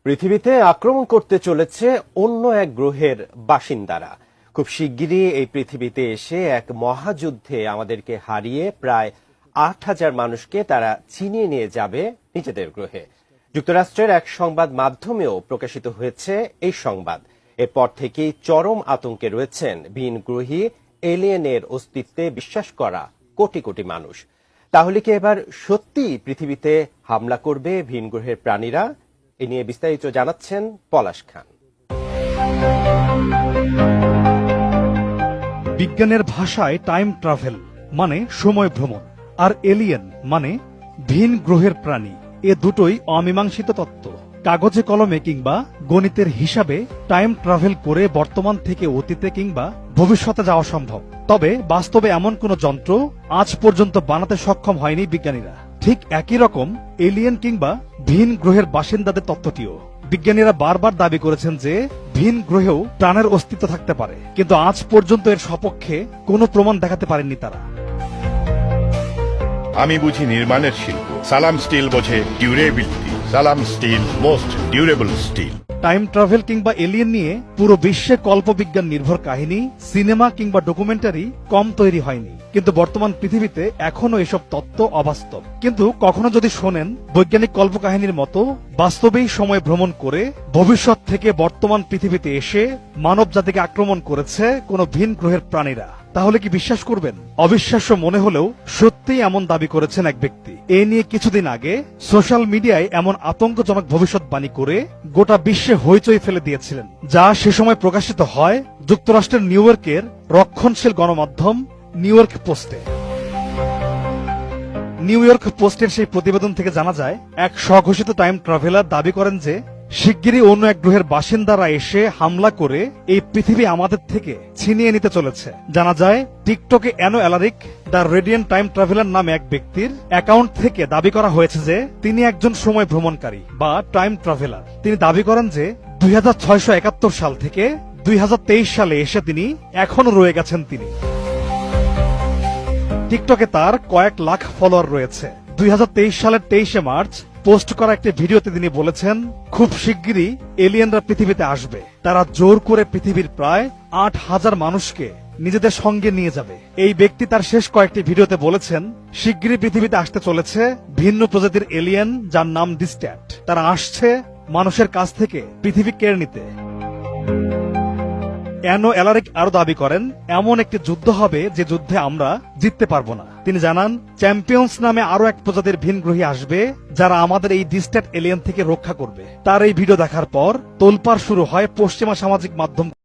পৃথিবীতে আক্রমণ করতে চলেছে অন্য এক গ্রহের বাসিন্দারা। খুব শিগগিরই এই পৃথিবীতে এসে এক মহাযুদ্ধে আমাদেরকে হারিয়ে প্রায় ৮,০০০ মানুষকে তারা ছিনিয়ে নিয়ে যাবে নিজেদের গ্রহে। যুক্তরাষ্ট্রের এক সংবাদ মাধ্যমেও প্রকাশিত হয়েছে এই সংবাদ। এরপর থেকেই চরম আতঙ্কে রয়েছেন ভিনগ্রহী এলিয়েনের অস্তিত্বে বিশ্বাস করা কোটি কোটি মানুষ। তাহলে কি এবার সত্যি পৃথিবীতে হামলা করবে ভিনগ্রহের প্রাণীরা? এ নিয়ে বিস্তারিত জানাচ্ছেন পলাশ খান। বিজ্ঞানের ভাষায় টাইম ট্রাভেল মানে সময় ভ্রমণ, আর এলিয়েন মানে ভিন গ্রহের প্রাণী। এ দুটোই অমীমাংসিত তত্ত্ব। কাগজে কলমে কিংবা গণিতের হিসাবে টাইম ট্রাভেল করে বর্তমান থেকে অতীতে কিংবা ভবিষ্যতে যাওয়া সম্ভব, তবে বাস্তবে এমন কোন যন্ত্র আজ পর্যন্ত বানাতে সক্ষম হয়নি বিজ্ঞানীরা। ঠিক একই রকম এলিয়েন কিংবা ভিন গ্রহের বাসিন্দাদের তত্ত্বটিও। বিজ্ঞানীরা বারবার দাবি করেছেন যে ভিন গ্রহেও প্রাণের অস্তিত্ব থাকতে পারে, কিন্তু আজ পর্যন্ত এর সপক্ষে কোনো প্রমাণ দেখাতে পারেননি তারা। আমি বুঝি নির্মাণের শিল্প, সালাম স্টিল বোঝে durability. Salam steel, most durable steel. Time travel কিংবা এলিয়েন নিয়ে পুরো বিশ্বে কল্পবিজ্ঞান নির্ভর কাহিনী, সিনেমা কিংবা ডকুমেন্টারি কম তৈরি হয়নি, কিন্তু বর্তমান পৃথিবীতে এখনো এসব তত্ত্ব অবাস্তব। কিন্তু কখনো যদি শোনেন বৈজ্ঞানিক কল্পকাহিনীর মতো বাস্তবেই সময় ভ্রমণ করে ভবিষ্যৎ থেকে বর্তমান পৃথিবীতে এসে মানব জাতিকে আক্রমণ করেছে কোনো ভিন গ্রহের প্রাণীরা, তাহলে কি বিশ্বাস করবেন? অবিশ্বাস্য মনে হলেও সত্যিই এমন দাবি করেছেন এক ব্যক্তি। এ নিয়ে কিছুদিন আগে সোশ্যাল মিডিয়ায় এমন আতঙ্কজনক ভবিষ্যৎবাণী করে গোটা বিশ্বে হইচই ফেলে দিয়েছিলেন, যা সে সময় প্রকাশিত হয় যুক্তরাষ্ট্রের নিউ ইয়র্কের রক্ষণশীল গণমাধ্যম নিউ ইয়র্ক পোস্টে। নিউ ইয়র্ক পোস্টের সেই প্রতিবেদন থেকে জানা যায়, এক স্বঘোষিত টাইম ট্রাভেলার দাবি করেন যে শিগগিরই অন্য এক গ্রহের বাসিন্দারা এসে হামলা করে এই পৃথিবী আমাদের থেকে ছিনিয়ে নিতে চলেছে। জানা যায় টিকটকে Eno Alaric the radiant time traveller নামে এক ব্যক্তির অ্যাকাউন্ট থেকে দাবি করা হয়েছে যে তিনি একজন সময় ভ্রমণকারী বা টাইম ট্রাভেলার। তিনি দাবি করেন যে 2671 সাল থেকে 2023 সালে এসে তিনি এখনো রয়ে গেছেন। তিনি টিকটকে তার কয়েক লাখ ফলোয়ার রয়েছে। 2023 সালের 23শে মার্চ পোস্ট করা একটি ভিডিওতে তিনি বলেছেন, খুব শিগগিরই এলিয়েনরা পৃথিবীতে আসবে। তারা জোর করে পৃথিবীর প্রায় 8,000 মানুষকে নিজেদের সঙ্গে নিয়ে যাবে। এই ব্যক্তি তার শেষ কয়েকটি ভিডিওতে বলেছেন, শিগগিরই পৃথিবীতে আসতে চলেছে ভিন্ন প্রজাতির এলিয়েন, যার নাম ডিস্ট্যাট। তারা আসছে মানুষের কাছ থেকে পৃথিবী কেড়ে নিতে। অ্যানো অ্যালারিক আরো দাবি করেন, এমন একটি যুদ্ধ হবে যে যুদ্ধে আমরা জিততে পারবো না। তিনি জানান, চ্যাম্পিয়ন্স নামে আরো এক প্রজাতির ভিনগ্রহী আসবে, যারা আমাদের এই ডিস্ট্যাট এলিয়েন থেকে রক্ষা করবে। তার এই ভিডিও দেখার পর তোলপাড় শুরু হয় পশ্চিমা সামাজিক মাধ্যম